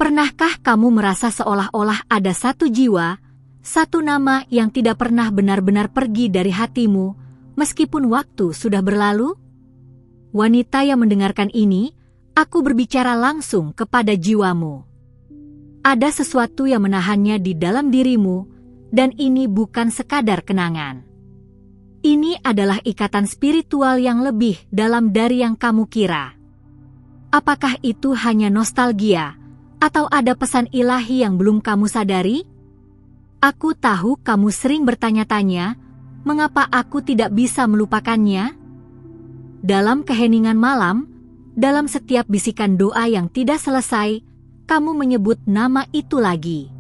Pernahkah kamu merasa seolah-olah ada satu jiwa, satu nama yang tidak pernah benar-benar pergi dari hatimu, meskipun waktu sudah berlalu? Wanita yang mendengarkan ini, aku berbicara langsung kepada jiwamu. Ada sesuatu yang menahannya di dalam dirimu, dan ini bukan sekadar kenangan. Ini adalah ikatan spiritual yang lebih dalam dari yang kamu kira. Apakah itu hanya nostalgia, atau ada pesan ilahi yang belum kamu sadari? Aku tahu kamu sering bertanya-tanya, mengapa aku tidak bisa melupakannya? Dalam keheningan malam, dalam setiap bisikan doa yang tidak selesai, kamu menyebut nama itu lagi.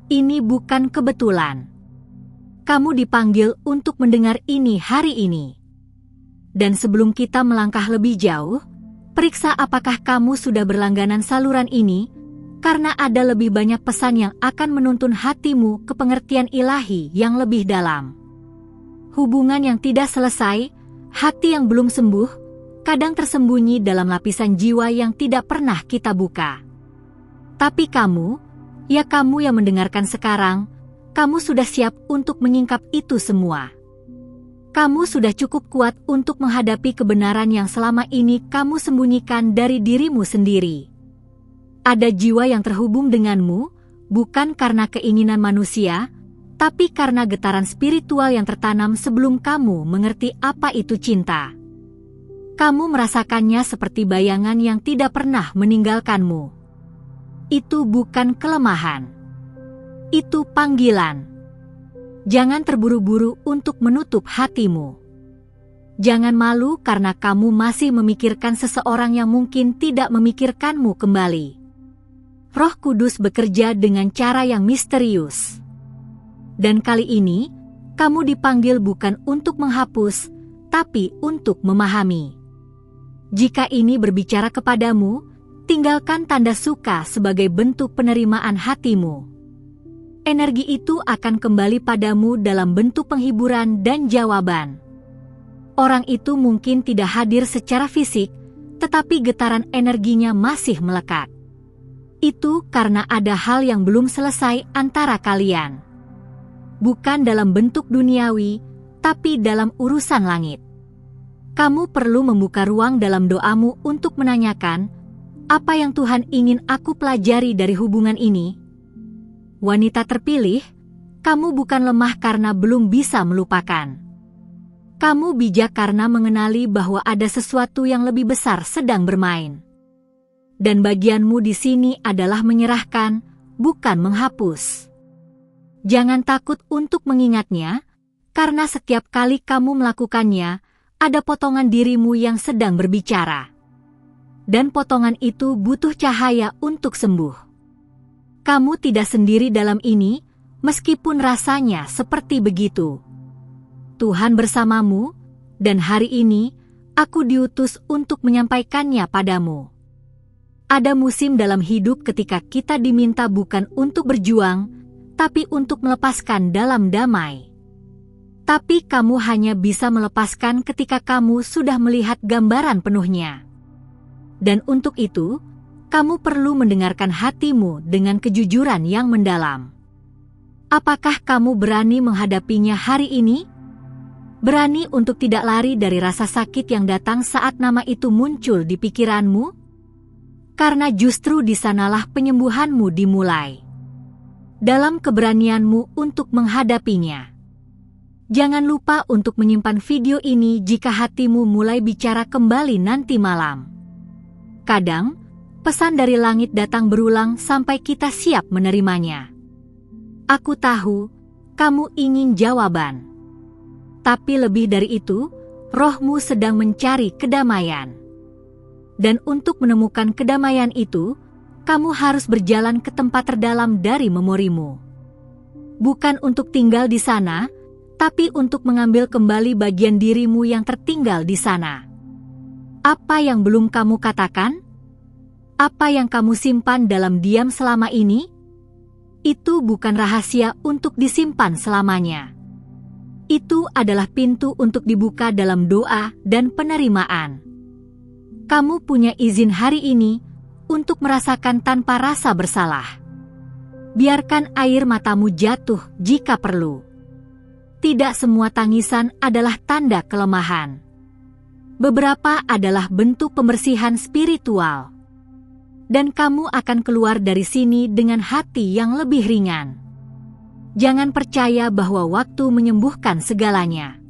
Ini bukan kebetulan. Kamu dipanggil untuk mendengar ini hari ini. Dan sebelum kita melangkah lebih jauh, periksa apakah kamu sudah berlangganan saluran ini, karena ada lebih banyak pesan yang akan menuntun hatimu ke pengertian ilahi yang lebih dalam. Hubungan yang tidak selesai, hati yang belum sembuh, kadang tersembunyi dalam lapisan jiwa yang tidak pernah kita buka. Tapi kamu, ya kamu yang mendengarkan sekarang, kamu sudah siap untuk menyingkap itu semua. Kamu sudah cukup kuat untuk menghadapi kebenaran yang selama ini kamu sembunyikan dari dirimu sendiri. Ada jiwa yang terhubung denganmu, bukan karena keinginan manusia, tapi karena getaran spiritual yang tertanam sebelum kamu mengerti apa itu cinta. Kamu merasakannya seperti bayangan yang tidak pernah meninggalkanmu. Itu bukan kelemahan. Itu panggilan. Jangan terburu-buru untuk menutup hatimu. Jangan malu karena kamu masih memikirkan seseorang yang mungkin tidak memikirkanmu kembali. Roh Kudus bekerja dengan cara yang misterius. Dan kali ini, kamu dipanggil bukan untuk menghapus, tapi untuk memahami. Jika ini berbicara kepadamu, tinggalkan tanda suka sebagai bentuk penerimaan hatimu. Energi itu akan kembali padamu dalam bentuk penghiburan dan jawaban. Orang itu mungkin tidak hadir secara fisik, tetapi getaran energinya masih melekat. Itu karena ada hal yang belum selesai antara kalian. Bukan dalam bentuk duniawi, tapi dalam urusan langit. Kamu perlu membuka ruang dalam doamu untuk menanyakan, apa yang Tuhan ingin aku pelajari dari hubungan ini? Wanita terpilih, kamu bukan lemah karena belum bisa melupakan. Kamu bijak karena mengenali bahwa ada sesuatu yang lebih besar sedang bermain. Dan bagianmu di sini adalah menyerahkan, bukan menghapus. Jangan takut untuk mengingatnya, karena setiap kali kamu melakukannya, ada potongan dirimu yang sedang berbicara. Dan potongan itu butuh cahaya untuk sembuh. Kamu tidak sendiri dalam ini, meskipun rasanya seperti begitu. Tuhan bersamamu, dan hari ini, aku diutus untuk menyampaikannya padamu. Ada musim dalam hidup ketika kita diminta bukan untuk berjuang, tapi untuk melepaskan dalam damai. Tapi kamu hanya bisa melepaskan ketika kamu sudah melihat gambaran penuhnya. Dan untuk itu, kamu perlu mendengarkan hatimu dengan kejujuran yang mendalam. Apakah kamu berani menghadapinya hari ini? Berani untuk tidak lari dari rasa sakit yang datang saat nama itu muncul di pikiranmu? Karena justru di sanalah penyembuhanmu dimulai. Dalam keberanianmu untuk menghadapinya. Jangan lupa untuk menyimpan video ini jika hatimu mulai bicara kembali nanti malam. Kadang, pesan dari langit datang berulang sampai kita siap menerimanya. Aku tahu, kamu ingin jawaban. Tapi lebih dari itu, rohmu sedang mencari kedamaian. Dan untuk menemukan kedamaian itu, kamu harus berjalan ke tempat terdalam dari memorimu. Bukan untuk tinggal di sana, tapi untuk mengambil kembali bagian dirimu yang tertinggal di sana. Apa yang belum kamu katakan? Apa yang kamu simpan dalam diam selama ini? Itu bukan rahasia untuk disimpan selamanya. Itu adalah pintu untuk dibuka dalam doa dan penerimaan. Kamu punya izin hari ini untuk merasakan tanpa rasa bersalah. Biarkan air matamu jatuh jika perlu. Tidak semua tangisan adalah tanda kelemahan. Beberapa adalah bentuk pembersihan spiritual. Dan kamu akan keluar dari sini dengan hati yang lebih ringan. Jangan percaya bahwa waktu menyembuhkan segalanya.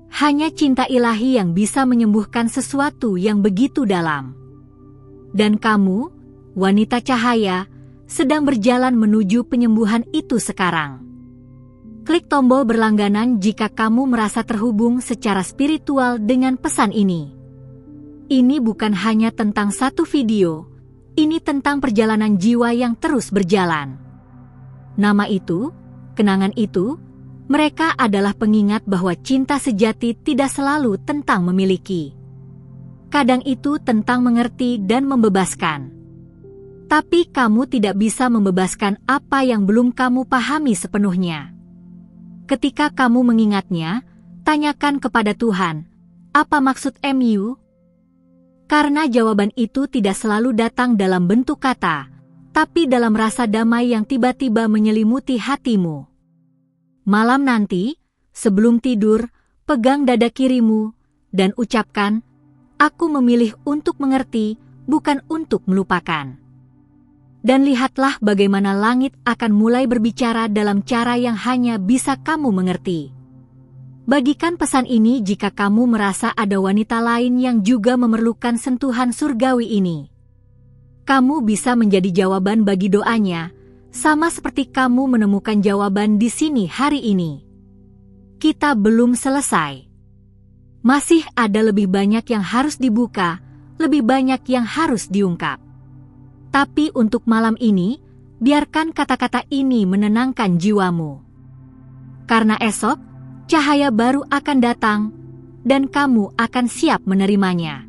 Hanya cinta ilahi yang bisa menyembuhkan sesuatu yang begitu dalam. Dan kamu, wanita cahaya, sedang berjalan menuju penyembuhan itu sekarang. Klik tombol berlangganan jika kamu merasa terhubung secara spiritual dengan pesan ini. Ini bukan hanya tentang satu video, ini tentang perjalanan jiwa yang terus berjalan. Nama itu, kenangan itu, mereka adalah pengingat bahwa cinta sejati tidak selalu tentang memiliki. Kadang itu tentang mengerti dan membebaskan. Tapi kamu tidak bisa membebaskan apa yang belum kamu pahami sepenuhnya. Ketika kamu mengingatnya, tanyakan kepada Tuhan, apa maksud MU? Karena jawaban itu tidak selalu datang dalam bentuk kata, tapi dalam rasa damai yang tiba-tiba menyelimuti hatimu. Malam nanti, sebelum tidur, pegang dada kirimu, dan ucapkan, aku memilih untuk mengerti, bukan untuk melupakan. Dan lihatlah bagaimana langit akan mulai berbicara dalam cara yang hanya bisa kamu mengerti. Bagikan pesan ini jika kamu merasa ada wanita lain yang juga memerlukan sentuhan surgawi ini. Kamu bisa menjadi jawaban bagi doanya, sama seperti kamu menemukan jawaban di sini hari ini. Kita belum selesai. Masih ada lebih banyak yang harus dibuka, lebih banyak yang harus diungkap. Tapi untuk malam ini, biarkan kata-kata ini menenangkan jiwamu. Karena esok, cahaya baru akan datang, dan kamu akan siap menerimanya.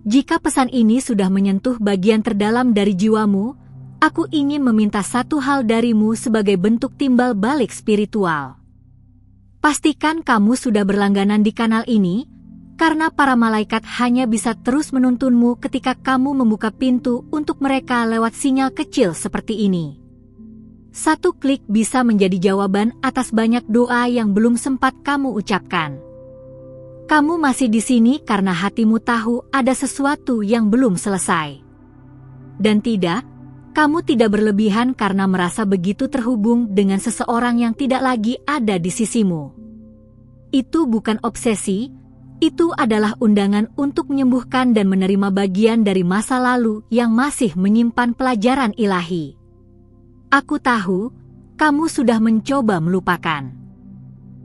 Jika pesan ini sudah menyentuh bagian terdalam dari jiwamu, aku ingin meminta satu hal darimu sebagai bentuk timbal balik spiritual. Pastikan kamu sudah berlangganan di kanal ini, karena para malaikat hanya bisa terus menuntunmu ketika kamu membuka pintu untuk mereka lewat sinyal kecil seperti ini. Satu klik bisa menjadi jawaban atas banyak doa yang belum sempat kamu ucapkan. Kamu masih di sini karena hatimu tahu ada sesuatu yang belum selesai. Dan tidak, kamu tidak berlebihan karena merasa begitu terhubung dengan seseorang yang tidak lagi ada di sisimu. Itu bukan obsesi. Itu adalah undangan untuk menyembuhkan dan menerima bagian dari masa lalu yang masih menyimpan pelajaran ilahi. Aku tahu, kamu sudah mencoba melupakan.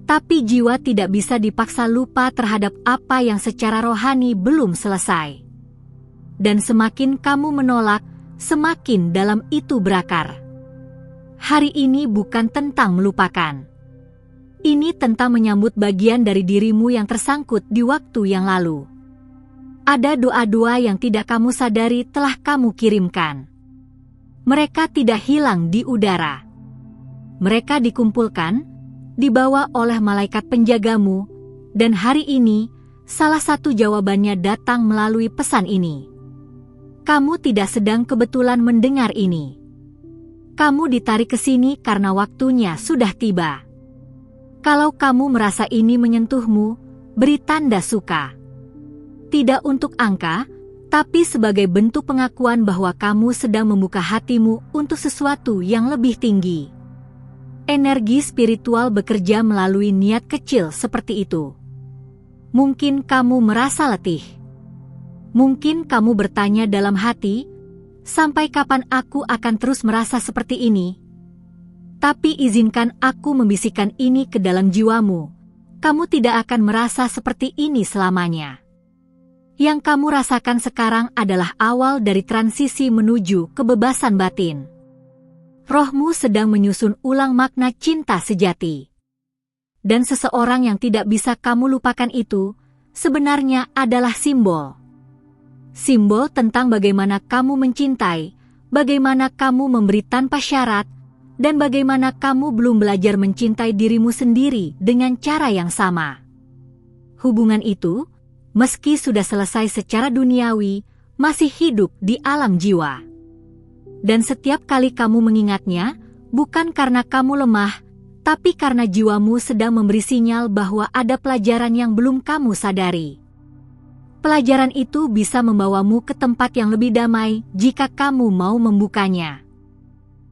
Tapi jiwa tidak bisa dipaksa lupa terhadap apa yang secara rohani belum selesai. Dan semakin kamu menolak, semakin dalam itu berakar. Hari ini bukan tentang melupakan. Ini tentang menyambut bagian dari dirimu yang tersangkut di waktu yang lalu. Ada doa-doa yang tidak kamu sadari telah kamu kirimkan. Mereka tidak hilang di udara. Mereka dikumpulkan, dibawa oleh malaikat penjagamu, dan hari ini, salah satu jawabannya datang melalui pesan ini. Kamu tidak sedang kebetulan mendengar ini. Kamu ditarik ke sini karena waktunya sudah tiba. Kalau kamu merasa ini menyentuhmu, beri tanda suka. Tidak untuk angka, tapi sebagai bentuk pengakuan bahwa kamu sedang membuka hatimu untuk sesuatu yang lebih tinggi. Energi spiritual bekerja melalui niat kecil seperti itu. Mungkin kamu merasa letih. Mungkin kamu bertanya dalam hati, sampai kapan aku akan terus merasa seperti ini? Tapi izinkan aku membisikkan ini ke dalam jiwamu. Kamu tidak akan merasa seperti ini selamanya. Yang kamu rasakan sekarang adalah awal dari transisi menuju kebebasan batin. Rohmu sedang menyusun ulang makna cinta sejati. Dan seseorang yang tidak bisa kamu lupakan itu, sebenarnya adalah simbol. Simbol tentang bagaimana kamu mencintai, bagaimana kamu memberi tanpa syarat, dan bagaimana kamu belum belajar mencintai dirimu sendiri dengan cara yang sama. Hubungan itu, meski sudah selesai secara duniawi, masih hidup di alam jiwa. Dan setiap kali kamu mengingatnya, bukan karena kamu lemah, tapi karena jiwamu sedang memberi sinyal bahwa ada pelajaran yang belum kamu sadari. Pelajaran itu bisa membawamu ke tempat yang lebih damai jika kamu mau membukanya.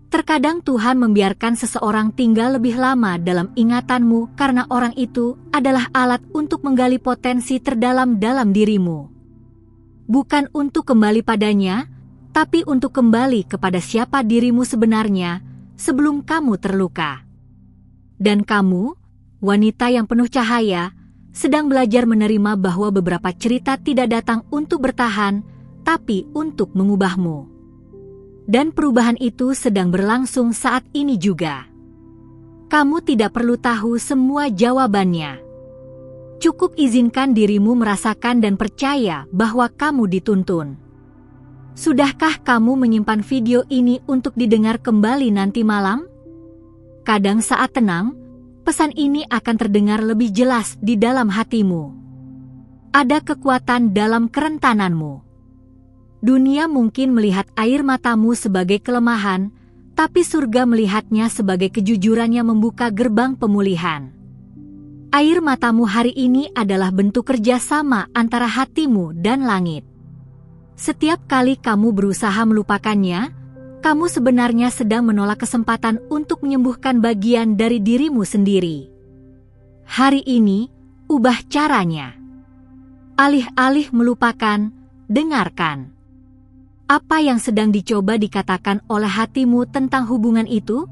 Terkadang Tuhan membiarkan seseorang tinggal lebih lama dalam ingatanmu karena orang itu adalah alat untuk menggali potensi terdalam dalam dirimu. Bukan untuk kembali padanya, tapi untuk kembali kepada siapa dirimu sebenarnya sebelum kamu terluka. Dan kamu, wanita yang penuh cahaya, sedang belajar menerima bahwa beberapa cerita tidak datang untuk bertahan, tapi untuk mengubahmu. Dan perubahan itu sedang berlangsung saat ini juga. Kamu tidak perlu tahu semua jawabannya. Cukup izinkan dirimu merasakan dan percaya bahwa kamu dituntun. Sudahkah kamu menyimpan video ini untuk didengar kembali nanti malam? Kadang saat tenang, pesan ini akan terdengar lebih jelas di dalam hatimu. Ada kekuatan dalam kerentananmu. Dunia mungkin melihat air matamu sebagai kelemahan, tapi surga melihatnya sebagai kejujuran yang membuka gerbang pemulihan. Air matamu hari ini adalah bentuk kerjasama antara hatimu dan langit. Setiap kali kamu berusaha melupakannya, kamu sebenarnya sedang menolak kesempatan untuk menyembuhkan bagian dari dirimu sendiri. Hari ini, ubah caranya. Alih-alih melupakan, dengarkan. Apa yang sedang dicoba dikatakan oleh hatimu tentang hubungan itu?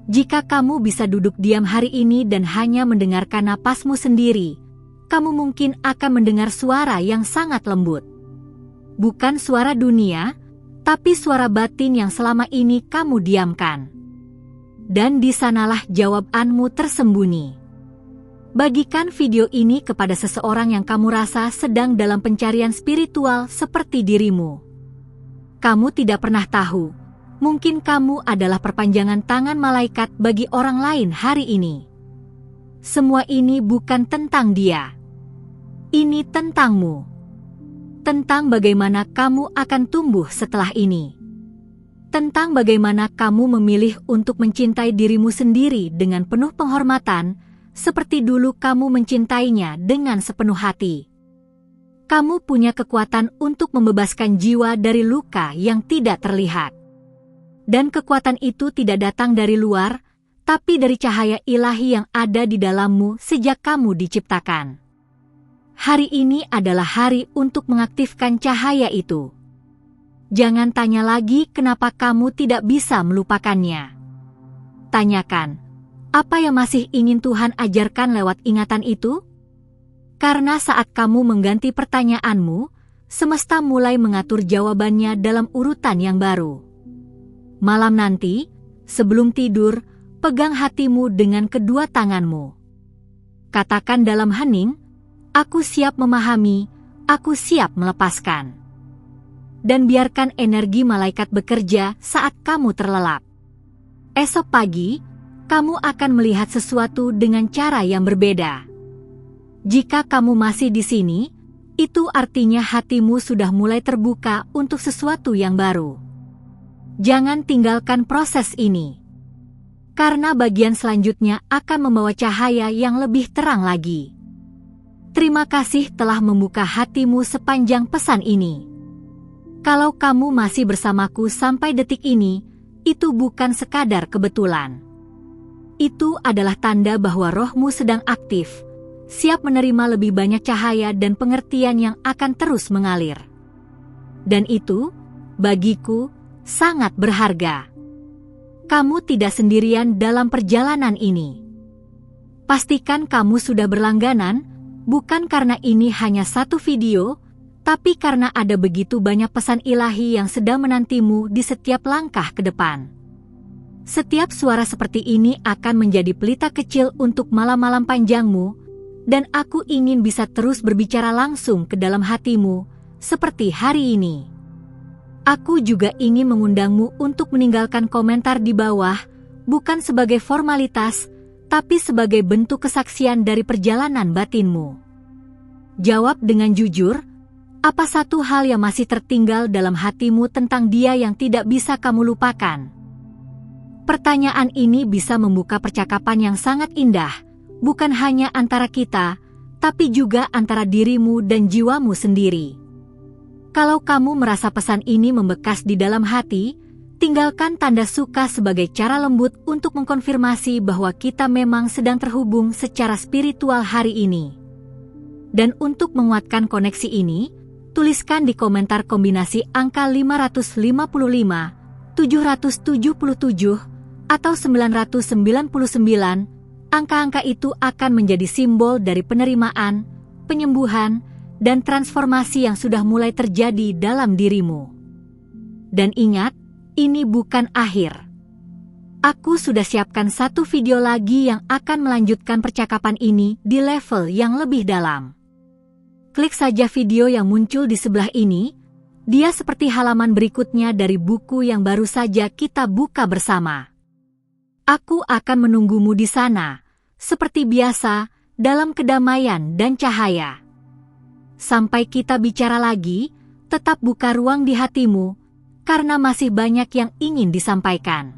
Jika kamu bisa duduk diam hari ini dan hanya mendengarkan napasmu sendiri, kamu mungkin akan mendengar suara yang sangat lembut. Bukan suara dunia, tapi suara batin yang selama ini kamu diamkan. Dan di sanalah jawabanmu tersembunyi. Bagikan video ini kepada seseorang yang kamu rasa sedang dalam pencarian spiritual seperti dirimu. Kamu tidak pernah tahu, mungkin kamu adalah perpanjangan tangan malaikat bagi orang lain hari ini. Semua ini bukan tentang dia. Ini tentangmu. Tentang bagaimana kamu akan tumbuh setelah ini. Tentang bagaimana kamu memilih untuk mencintai dirimu sendiri dengan penuh penghormatan, seperti dulu kamu mencintainya dengan sepenuh hati. Kamu punya kekuatan untuk membebaskan jiwa dari luka yang tidak terlihat. Dan kekuatan itu tidak datang dari luar, tapi dari cahaya ilahi yang ada di dalammu sejak kamu diciptakan. Hari ini adalah hari untuk mengaktifkan cahaya itu. Jangan tanya lagi kenapa kamu tidak bisa melupakannya. Tanyakan, apa yang masih ingin Tuhan ajarkan lewat ingatan itu? Karena saat kamu mengganti pertanyaanmu, semesta mulai mengatur jawabannya dalam urutan yang baru. Malam nanti, sebelum tidur, pegang hatimu dengan kedua tanganmu. Katakan dalam hening, aku siap memahami, aku siap melepaskan. Dan biarkan energi malaikat bekerja saat kamu terlelap. Esok pagi, kamu akan melihat sesuatu dengan cara yang berbeda. Jika kamu masih di sini, itu artinya hatimu sudah mulai terbuka untuk sesuatu yang baru. Jangan tinggalkan proses ini. Karena bagian selanjutnya akan membawa cahaya yang lebih terang lagi. Terima kasih telah membuka hatimu sepanjang pesan ini. Kalau kamu masih bersamaku sampai detik ini, itu bukan sekadar kebetulan. Itu adalah tanda bahwa rohmu sedang aktif, siap menerima lebih banyak cahaya dan pengertian yang akan terus mengalir. Dan itu, bagiku, sangat berharga. Kamu tidak sendirian dalam perjalanan ini. Pastikan kamu sudah berlangganan, bukan karena ini hanya satu video, tapi karena ada begitu banyak pesan ilahi yang sedang menantimu di setiap langkah ke depan. Setiap suara seperti ini akan menjadi pelita kecil untuk malam-malam panjangmu, dan aku ingin bisa terus berbicara langsung ke dalam hatimu, seperti hari ini. Aku juga ingin mengundangmu untuk meninggalkan komentar di bawah, bukan sebagai formalitas, tapi sebagai bentuk kesaksian dari perjalanan batinmu. Jawab dengan jujur, Apa satu hal yang masih tertinggal dalam hatimu tentang dia yang tidak bisa kamu lupakan? Pertanyaan ini bisa membuka percakapan yang sangat indah, bukan hanya antara kita, tapi juga antara dirimu dan jiwamu sendiri. Kalau kamu merasa pesan ini membekas di dalam hati, tinggalkan tanda suka sebagai cara lembut untuk mengkonfirmasi bahwa kita memang sedang terhubung secara spiritual hari ini. Dan untuk menguatkan koneksi ini, tuliskan di komentar kombinasi angka 555, 777, atau 999. Angka-angka itu akan menjadi simbol dari penerimaan, penyembuhan, dan transformasi yang sudah mulai terjadi dalam dirimu. Dan ingat, ini bukan akhir. Aku sudah siapkan satu video lagi yang akan melanjutkan percakapan ini di level yang lebih dalam. Klik saja video yang muncul di sebelah ini. Dia seperti halaman berikutnya dari buku yang baru saja kita buka bersama. Aku akan menunggumu di sana, seperti biasa, dalam kedamaian dan cahaya. Sampai kita bicara lagi, tetap buka ruang di hatimu, karena masih banyak yang ingin disampaikan.